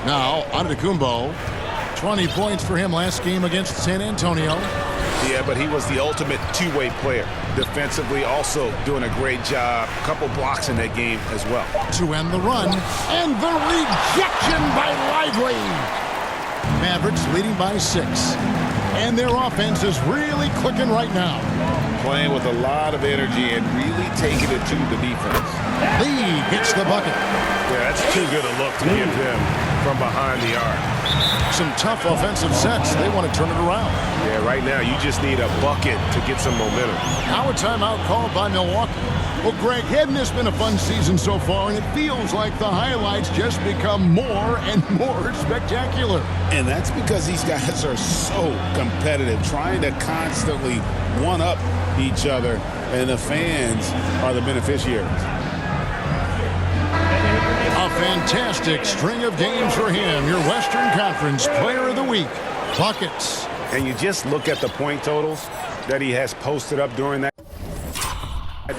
Now, Antetokounmpo. 20 points for him last game against San Antonio. Yeah, but he was the ultimate two-way player. Defensively, also doing a great job. A couple blocks in that game as well. To end the run, and the rejection by Lively. Mavericks leading by 6. And their offense is really clicking right now. Playing with a lot of energy and really taking it to the defense. Lee gets the bucket. Yeah, that's too good a look to give him from behind the arc. Some tough offensive sets. They want to turn it around. Yeah, right now you just need a bucket to get some momentum. Now a timeout called by Milwaukee. Well, Greg, hadn't this been a fun season so far? And it feels like the highlights just become more and more spectacular. And that's because these guys are so competitive, trying to constantly one-up each other, and the fans are the beneficiaries. A fantastic string of games for him. Your Western Conference Player of the Week. Buckets. And you just look at the point totals that he has posted up during that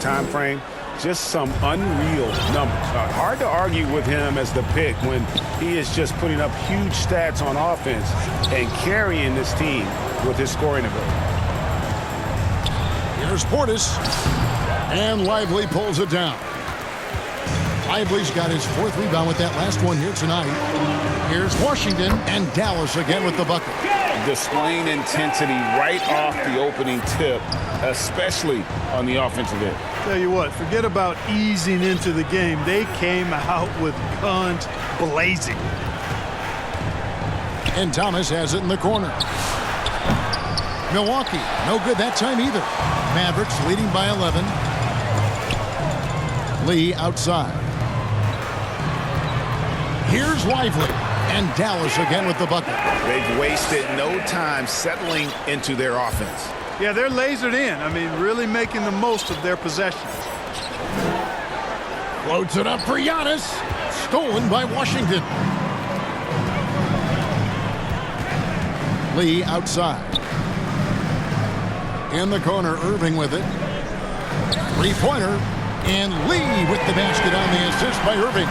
time frame. Just some unreal numbers. Hard to argue with him as the pick when he is just putting up huge stats on offense and carrying this team with his scoring ability. Here's Portis. And Lively pulls it down. Lively's got his 4th rebound with that last one here tonight. Here's Washington, and Dallas again with the bucket. Displaying intensity right off the opening tip, especially on the offensive end. Tell you what, forget about easing into the game. They came out with guns blazing. And Thomas has it in the corner. Milwaukee, no good that time either. Mavericks leading by 11. Lee outside. Here's Lively, and Dallas again with the bucket. They've wasted no time settling into their offense. Yeah, they're lasered in. I mean, really making the most of their possessions. Floats it up for Giannis. Stolen by Washington. Lee outside. In the corner, Irving with it. Three-pointer. And Lee with the basket on the assist by Irving.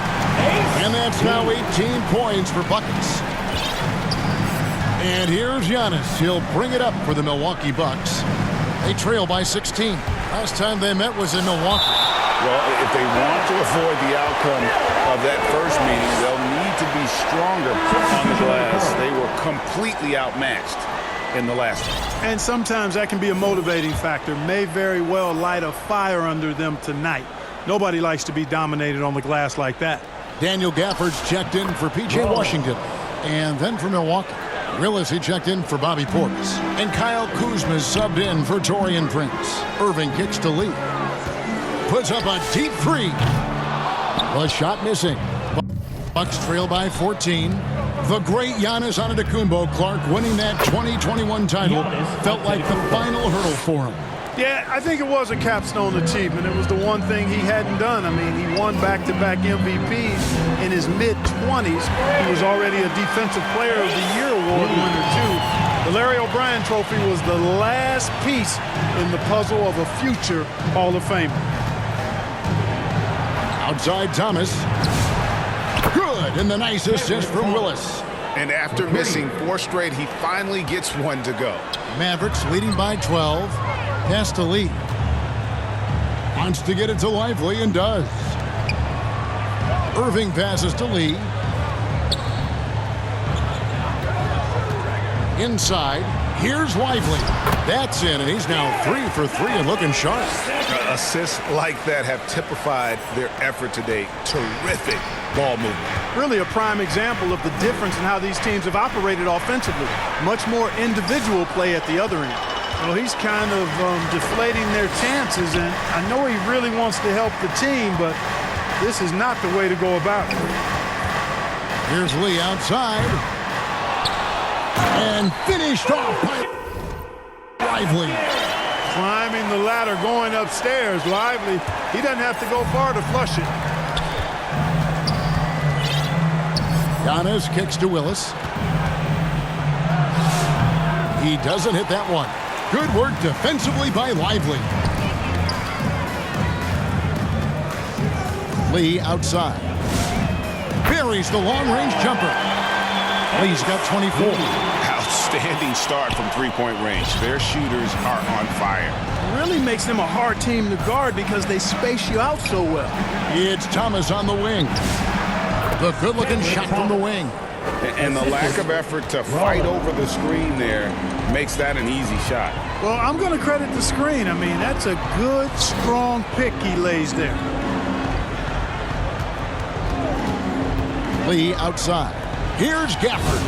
And that's now 18 points for buckets. And here's Giannis. He'll bring it up for the Milwaukee Bucks. They trail by 16. Last time they met was in Milwaukee. Well, if they want to avoid the outcome of that first meeting, they'll need to be stronger on the glass. They were completely outmatched in the last one. And sometimes that can be a motivating factor. May very well light a fire under them tonight. Nobody likes to be dominated on the glass like that. Daniel Gafford's checked in for P.J. Washington. And then for Milwaukee, Willis, he checked in for Bobby Portis. And Kyle Kuzma's subbed in for Taurean Prince. Irving kicks to Lee. Puts up a deep three. The shot missing. Bucks trail by 14. The great Giannis Antetokounmpo, Clark, winning that 2021 title felt like the final hurdle for him. Yeah, I think it was a capstone achievement. It was the one thing he hadn't done. I mean, he won back-to-back MVPs in his mid-20s. He was already a Defensive Player of the Year award winner, too. The Larry O'Brien Trophy was the last piece in the puzzle of a future Hall of Famer. Outside Thomas. Good, and the nice assist from Willis. And after missing 4 straight, he finally gets one to go. Mavericks leading by 12. Pass to Lee. Wants to get it to Lively and does. Irving passes to Lee. Inside. Here's Lively. That's in, and he's now 3 for 3 and looking sharp. Assists like that have typified their effort today. Terrific ball movement. Really a prime example of the difference in how these teams have operated offensively. Much more individual play at the other end. Well, he's kind of deflating their chances, and I know he really wants to help the team, but this is not the way to go about it. Here's Lee outside. And finished off by Lively. Climbing the ladder, going upstairs. Lively, he doesn't have to go far to flush it. Giannis kicks to Willis. He doesn't hit that one. Good work defensively by Lively. Lee outside. Buries the long-range jumper. Lee's got 24. Outstanding start from three-point range. Their shooters are on fire. It really makes them a hard team to guard because they space you out so well. It's Thomas on the wing. The good-looking shot from the wing. And the lack of effort to fight over the screen there makes that an easy shot. Well, I'm going to credit the screen. I mean, that's a good, strong pick he lays there. Lee outside. Here's Gafford.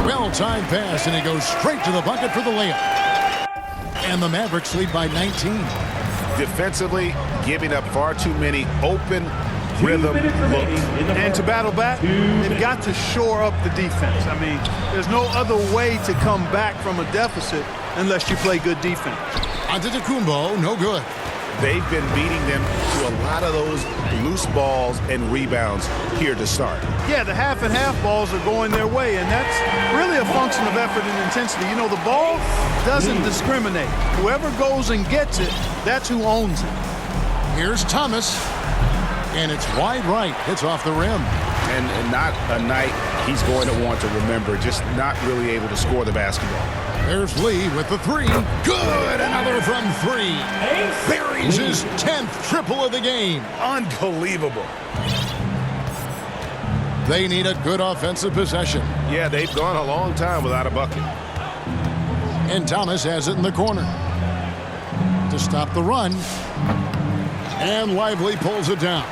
Well-timed pass, and he goes straight to the bucket for the layup. And the Mavericks lead by 19. Defensively, giving up far too many open rhythm looks. And to battle back, they've got to shore up the defense. I mean, there's no other way to come back from a deficit unless you play good defense. Antetokounmpo, no good. They've been beating them to a lot of those loose balls and rebounds here to start. Yeah, the half and half balls are going their way, and that's really a function of effort and intensity. You know, the ball doesn't discriminate. Whoever goes and gets it, that's who owns it. Here's Thomas, and it's wide right. It's off the rim. And not a night he's going to want to remember, just not really able to score the basketball. There's Lee with the three. Good, another from three. Buries his 10th triple of the game. Unbelievable. They need a good offensive possession. Yeah, they've gone a long time without a bucket. And Thomas has it in the corner to stop the run. And Lively pulls it down.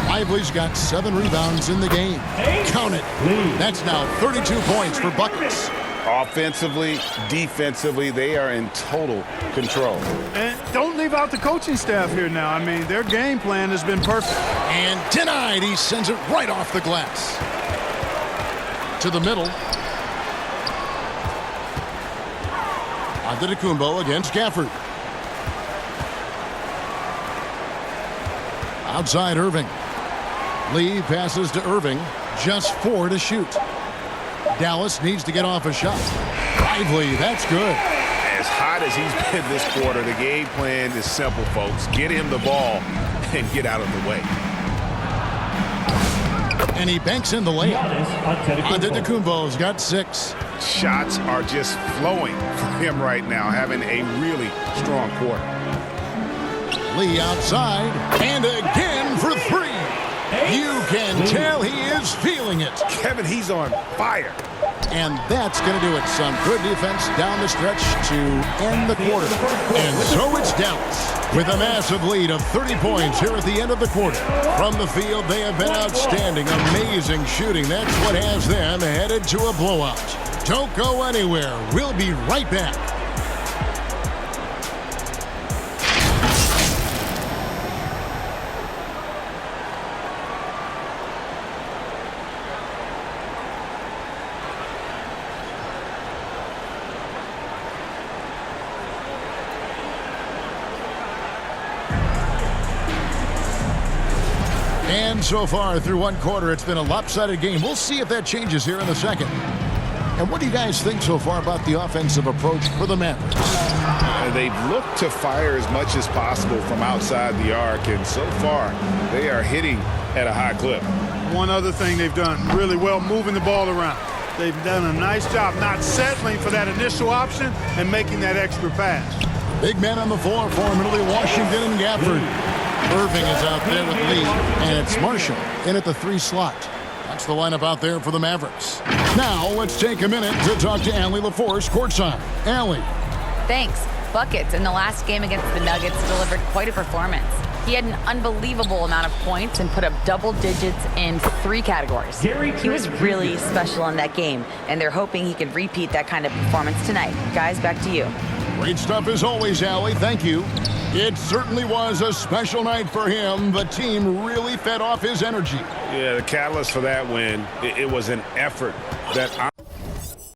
Lively's got 7 rebounds in the game. Count it. That's now 32 points for buckets. Offensively, defensively, they are in total control. And don't leave out the coaching staff here now. I mean, their game plan has been perfect. And denied. He sends it right off the glass. To the middle. Antetokounmpo against Gafford. Outside Irving. Lee passes to Irving. Just 4 to shoot. Dallas needs to get off a shot. Lively, that's good. As hot as he's been this quarter, the game plan is simple, folks. Get him the ball and get out of the way. And he banks in the layup. Antetokounmpo's got 6. Shots are just flowing for him right now, having a really strong quarter. Lee outside, and again for 3. You can tell he is feeling it. Kevin, he's on fire. And that's going to do it. Some good defense down the stretch to end the quarter. And so it's Dallas with a massive lead of 30 points here at the end of the quarter. From the field, they have been outstanding. Amazing shooting. That's what has them headed to a blowout. Don't go anywhere. We'll be right back. And so far through one quarter, it's been a lopsided game. We'll see if that changes here in the second. And what do you guys think so far about the offensive approach for the Mavericks? They've looked to fire as much as possible from outside the arc, and so far they are hitting at a high clip. One other thing they've done really well, moving the ball around. They've done a nice job not settling for that initial option and making that extra pass. Big men on the floor for Lee, Washington and Gafford. Irving is out there with Lee, and it's Marshall in at the 3 slot. That's the lineup out there for the Mavericks. Now let's take a minute to talk to Allie LaForce courtside. Allie. Thanks. Buckets in the last game against the Nuggets delivered quite a performance. He had an unbelievable amount of points and put up double digits in 3 categories. He was really special in that game, and they're hoping he could repeat that kind of performance tonight. Guys, back to you. Great stuff as always, Allie. Thank you. It certainly was a special night for him. The team really fed off his energy. Yeah, the catalyst for that win, it was an effort that